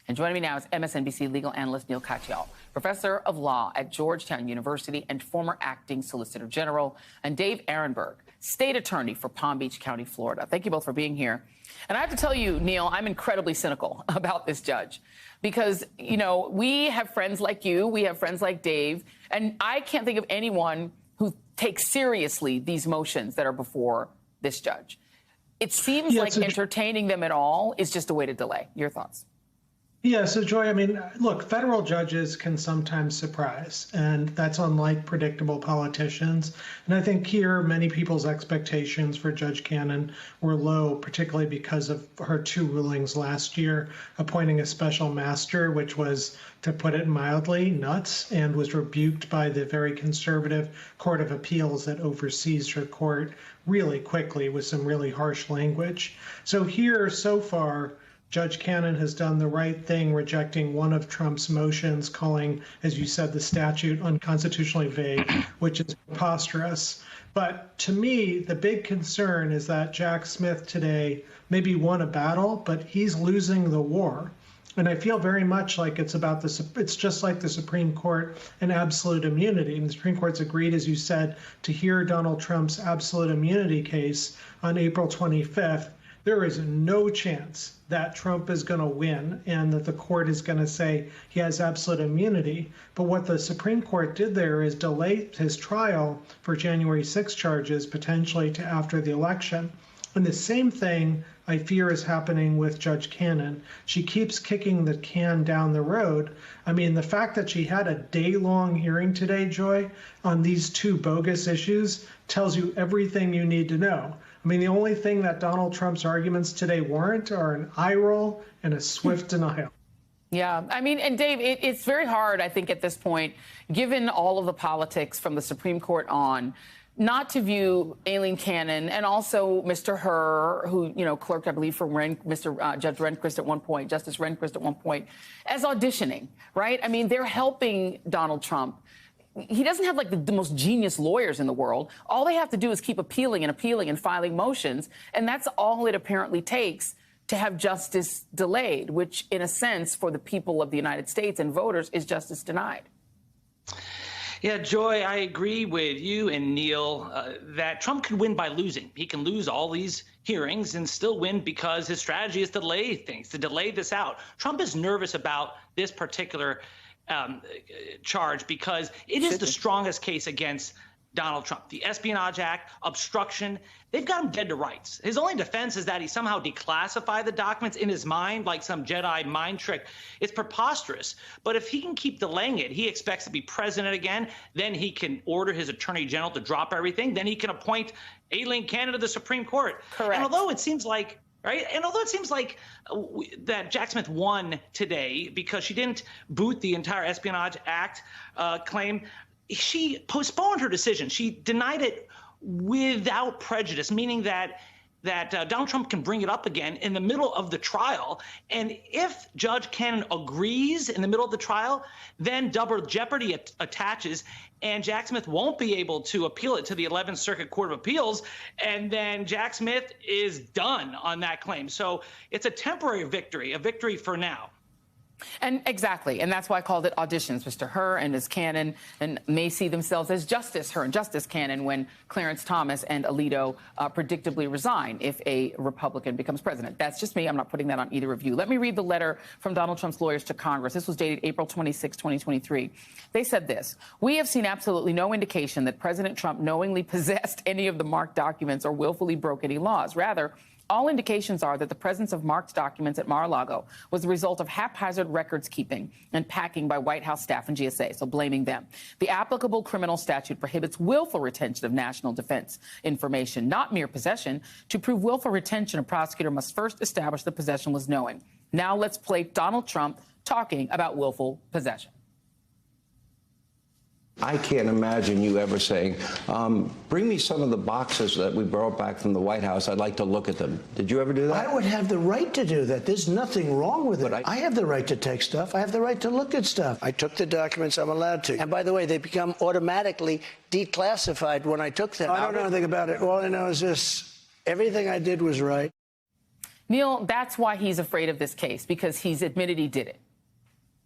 And joining me now is MSNBC legal analyst Neil Katyal, professor of law at Georgetown University and former acting Solicitor General, and Dave Aronberg, state attorney for Palm Beach County, Florida. Thank you both for being here. And I have to tell you, Neil, I'm incredibly cynical about this judge because, you know, we have friends like you, we have friends like Dave, and I can't think of anyone who takes seriously these motions that are before this judge. It seems like entertaining them at all is just a way to delay. Your thoughts? Yeah, so Joy, I mean, look, federal judges can sometimes surprise, and that's unlike predictable politicians. And I think here, many people's expectations for Judge Cannon were low, particularly because of her two rulings last year, appointing a special master, which was, to put it mildly, nuts, and was rebuked by the very conservative Court of Appeals that oversees her court really quickly with some really harsh language. So here, so far, Judge Cannon has done the right thing, rejecting one of Trump's motions, calling, as you said, the statute unconstitutionally vague, which is preposterous. But to me, the big concern is that Jack Smith today maybe won a battle, but he's losing the war. And I feel very much like it's just like the Supreme Court and absolute immunity. And the Supreme Court's agreed, as you said, to hear Donald Trump's absolute immunity case on April 25th. There is no chance that Trump is going to win and that the court is going to say he has absolute immunity. But what the Supreme Court did there is delay his trial for January 6 charges, potentially to after the election. And the same thing I fear is happening with Judge Cannon. She keeps kicking the can down the road. I mean, the fact that she had a day-long hearing today, Joy, on these two bogus issues tells you everything you need to know. I mean, the only thing that Donald Trump's arguments today warrant are an eye roll and a swift denial. Yeah, I mean, and Dave, it's very hard, I think, at this point, given all of the politics from the Supreme Court on, not to view Aileen Cannon and also Mr. Hur, who, you know, clerked, I believe, for Judge Rehnquist at one point, Justice Rehnquist at one point, as auditioning, right? I mean, they're helping Donald Trump. He doesn't have, like, the most genius lawyers in the world. All they have to do is keep appealing and filing motions, and that's all it apparently takes to have justice delayed, which, in a sense, for the people of the United States and voters, is justice denied. Yeah, Joy, I agree with you and Neil that Trump can win by losing. He can lose all these hearings and still win because his strategy is to delay things, to delay this out. Trump is nervous about this particular charge because it is the strongest case against Donald Trump. The Espionage Act, obstruction, they've got him dead to rights. His only defense is that he somehow declassified the documents in his mind like some Jedi mind trick. It's preposterous. But if he can keep delaying it, he expects to be president again. Then he can order his attorney general to drop everything. Then he can appoint Aileen Cannon to the Supreme Court. Correct. And although it seems like that Jack Smith won today because she didn't boot the entire Espionage Act claim, she postponed her decision. She denied it without prejudice, meaning that Donald Trump can bring it up again in the middle of the trial. And if Judge Cannon agrees in the middle of the trial, then double jeopardy attaches, and Jack Smith won't be able to appeal it to the 11th Circuit Court of Appeals, and then Jack Smith is done on that claim. So it's a temporary victory, a victory for now. And exactly. And that's why I called it auditions. Mr. Hur and Ms. Cannon and may see themselves as Justice Hur and Justice Cannon when Clarence Thomas and Alito predictably resign if a Republican becomes president. That's just me. I'm not putting that on either of you. Let me read the letter from Donald Trump's lawyers to Congress. This was dated April 26, 2023. They said this: "We have seen absolutely no indication that President Trump knowingly possessed any of the marked documents or willfully broke any laws. Rather, all indications are that the presence of marked documents at Mar-a-Lago was the result of haphazard records keeping and packing by White House staff and GSA, so blaming them. The applicable criminal statute prohibits willful retention of national defense information, not mere possession. To prove willful retention, a prosecutor must first establish the possession was knowing." Now let's play Donald Trump talking about willful possession. I can't imagine you ever saying, bring me some of the boxes that we brought back from the White House. I'd like to look at them. Did you ever do that? I would have the right to do that. There's nothing wrong with it. I have the right to take stuff. I have the right to look at stuff. I took the documents I'm allowed to. And by the way, they become automatically declassified when I took them. I don't know anything about it. All I know is this: everything I did was right. Neil, that's why he's afraid of this case, because he's admitted he did it.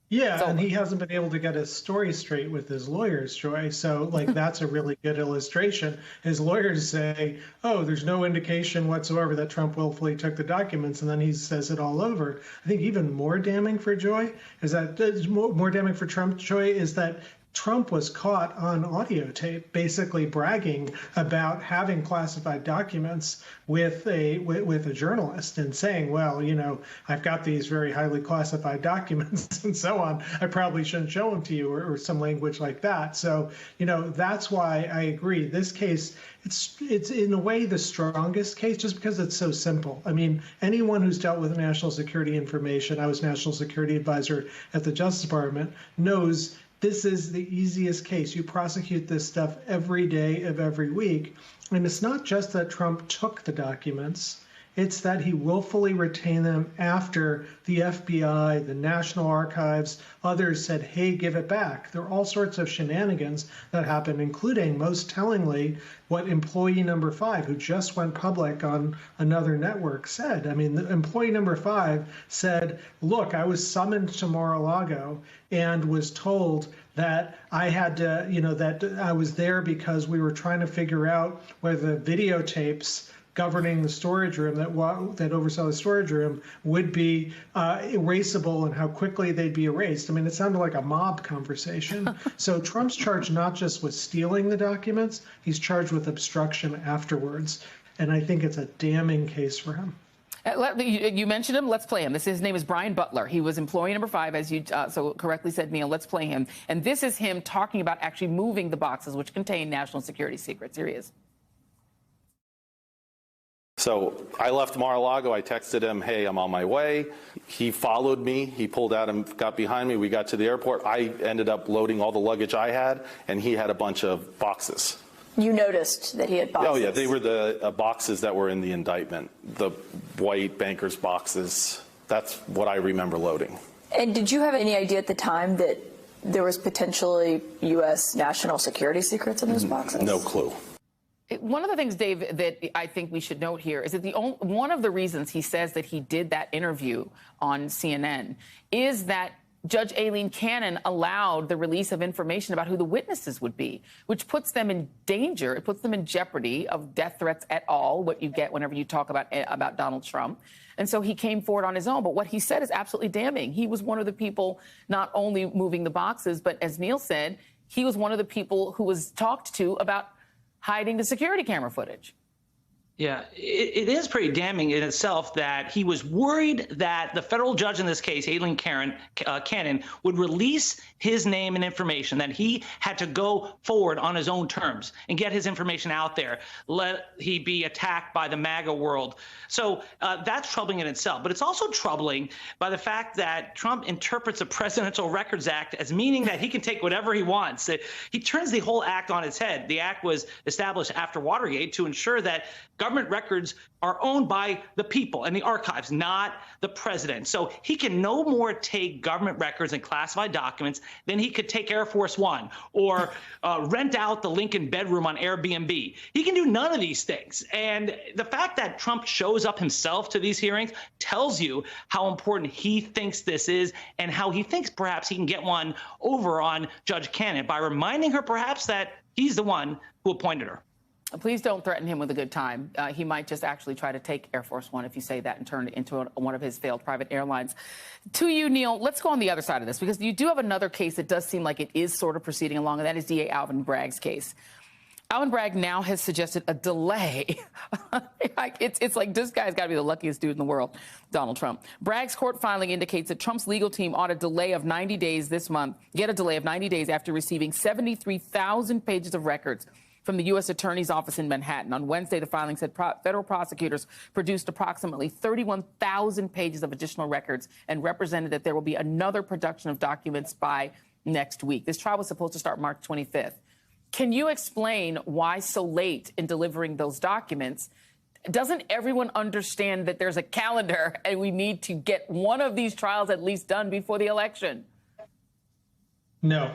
Yeah, and he hasn't been able to get his story straight with his lawyers, Joy. So, like, that's a really good illustration. His lawyers say, oh, there's no indication whatsoever that Trump willfully took the documents, and then he says it all over. I think even more damning for Joy is that, more damning for Trump, Joy, is that Trump was caught on audio tape basically bragging about having classified documents with a journalist and saying, well, you know, I've got these very highly classified documents and so on. I probably shouldn't show them to you, or some language like that. So, you know, that's why I agree. This case, it's in a way the strongest case just because it's so simple. I mean, anyone who's dealt with national security information, I was national security advisor at the Justice Department, knows this is the easiest case. You prosecute this stuff every day of every week. And it's not just that Trump took the documents. It's that he willfully retained them after the FBI, the National Archives, others said, hey, give it back. There are all sorts of shenanigans that happened, including, most tellingly, what employee number 5, who just went public on another network, said. I mean, the employee number 5 said, look, I was summoned to Mar-a-Lago and was told that I had to, you know, that I was there because we were trying to figure out whether the videotapes governing the storage room that oversaw the storage room would be erasable and how quickly they'd be erased. I mean, it sounded like a mob conversation. So Trump's charged not just with stealing the documents, he's charged with obstruction afterwards. And I think it's a damning case for him. You mentioned him. Let's play him. His name is Brian Butler. He was employee number 5, as you so correctly said, Neil. Let's play him. And this is him talking about actually moving the boxes which contain national security secrets. Here he is. So I left Mar-a-Lago. I texted him, hey, I'm on my way. He followed me. He pulled out and got behind me. We got to the airport. I ended up loading all the luggage I had, and he had a bunch of boxes. You noticed that he had boxes? Oh, yeah. They were the boxes that were in the indictment, the white banker's boxes. That's what I remember loading. And did you have any idea at the time that there was potentially U.S. national security secrets in those boxes? No clue. One of the things, Dave, that I think we should note here is that one of the reasons he says that he did that interview on CNN is that Judge Aileen Cannon allowed the release of information about who the witnesses would be, which puts them in danger. It puts them in jeopardy of death threats at all, what you get whenever you talk about Donald Trump. And so he came forward on his own. But what he said is absolutely damning. He was one of the people not only moving the boxes, but as Neil said, he was one of the people who was talked to about hiding the security camera footage. Yeah, it is pretty damning in itself that he was worried that the federal judge in this case, Aileen Cannon, would release his name and information, that he had to go forward on his own terms and get his information out there, let he be attacked by the MAGA world. So that's troubling in itself. But it's also troubling by the fact that Trump interprets the Presidential Records Act as meaning that he can take whatever he wants. He turns the whole act on its head. The act was established after Watergate to ensure that government records are owned by the people and the archives, not the president. So he can no more take government records and classified documents than he could take Air Force One or rent out the Lincoln bedroom on Airbnb. He can do none of these things. And the fact that Trump shows up himself to these hearings tells you how important he thinks this is and how he thinks perhaps he can get one over on Judge Cannon by reminding her perhaps that he's the one who appointed her. Please don't threaten him with a good time. He might just actually try to take Air Force One if you say that and turn it into one of his failed private airlines. To you, Neil, let's go on the other side of this, because you do have another case that does seem like it is sort of proceeding along, and that is DA Alvin Bragg's case. Alvin Bragg now has suggested a delay. It's like this guy's got to be the luckiest dude in the world, Donald Trump. Bragg's court filing indicates that Trump's legal team ought a delay of 90 days this month, get a delay of 90 days after receiving 73,000 pages of records from the U.S. Attorney's Office in Manhattan. On Wednesday, the filing said federal prosecutors produced approximately 31,000 pages of additional records and represented that there will be another production of documents by next week. This trial was supposed to start March 25th. Can you explain why so late in delivering those documents? Doesn't everyone understand that there's a calendar and we need to get one of these trials at least done before the election? No,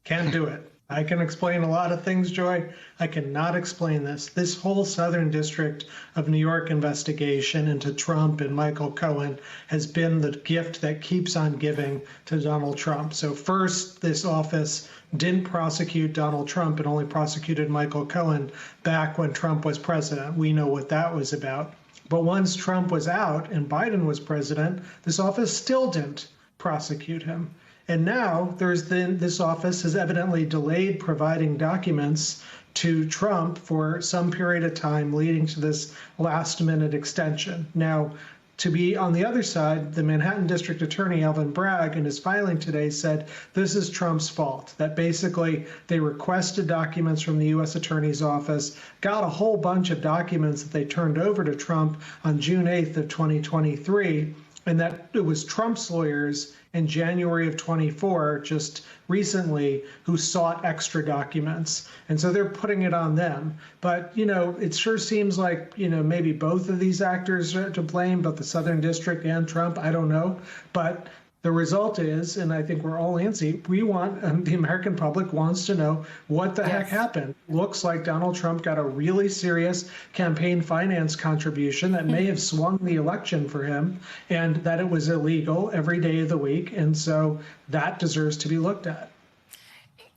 can't do it. I can explain a lot of things, Joy. I cannot explain this. This whole Southern District of New York investigation into Trump and Michael Cohen has been the gift that keeps on giving to Donald Trump. So first, this office didn't prosecute Donald Trump and only prosecuted Michael Cohen back when Trump was president. We know what that was about. But once Trump was out and Biden was president, this office still didn't prosecute him. And now this office has evidently delayed providing documents to Trump for some period of time, leading to this last-minute extension. Now, to be on the other side, the Manhattan District Attorney, Alvin Bragg, in his filing today said this is Trump's fault, that basically they requested documents from the U.S. Attorney's Office, got a whole bunch of documents that they turned over to Trump on June 8th of 2023, and that it was Trump's lawyers in January of 24, just recently, who sought extra documents. And so they're putting it on them. But, it sure seems like, maybe both of these actors are to blame, but the Southern District and Trump, I don't know. But the result is, and I think we're all antsy, the American public wants to know what the heck happened. Looks like Donald Trump got a really serious campaign finance contribution that may have swung the election for him, and that it was illegal every day of the week. And so that deserves to be looked at.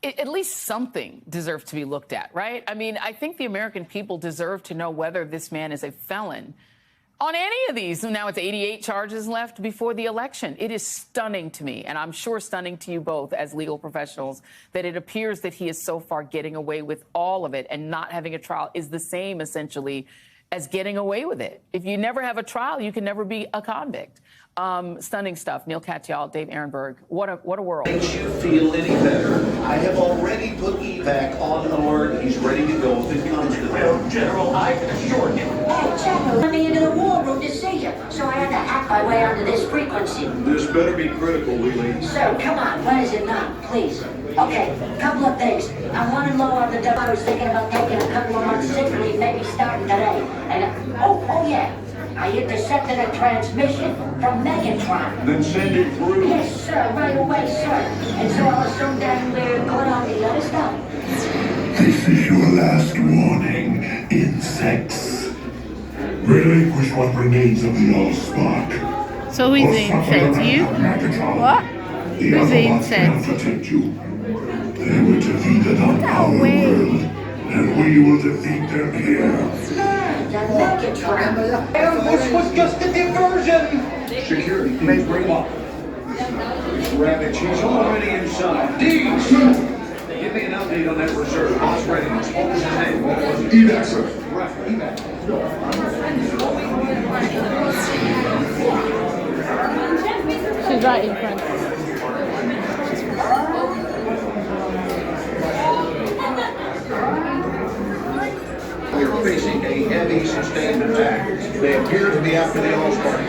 At least something deserves to be looked at, right? I mean, I think the American people deserve to know whether this man is a felon on any of these. Now it's 88 charges left before the election. It is stunning to me, and I'm sure stunning to you both as legal professionals, that it appears that he is so far getting away with all of it, and not having a trial is the same, essentially, as getting away with it. If you never have a trial, you can never be a convict. Stunning stuff. Neil Katyal, Dave Ehrenberg. What a world. Makes you feel any better? I have already put evac on alert. He's ready to go if it comes to that. General, I can assure you. Hey, General, let me into the war room to see you, so I had to hack my way onto this frequency. This better be critical, Wheelie. Sir, come on, when is it not, please? Okay, couple of things. I'm running low on the dough. I was thinking about taking a couple of months sick leave, maybe starting today. And oh yeah. I intercepted a transmission from Megatron. Then send it through. Yes, sir, right away, sir. And so I'll assume that we're going on the other stuff. This is your last warning, insects. Relinquish what remains of the Allspark. So who's the insect? You? What? Who's the insect? Protect you. They were defeated on our world, and we will defeat them here. This was just a diversion! Security, please bring up. Rabbit, she's already inside. Deeds! Give me an update on that reserve. Boss readiness. What was his name? What was it? Evac, sir. Evac. She's right in front. We are facing a heavy sustained attack. They appear to be after the Allspark.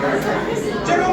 General,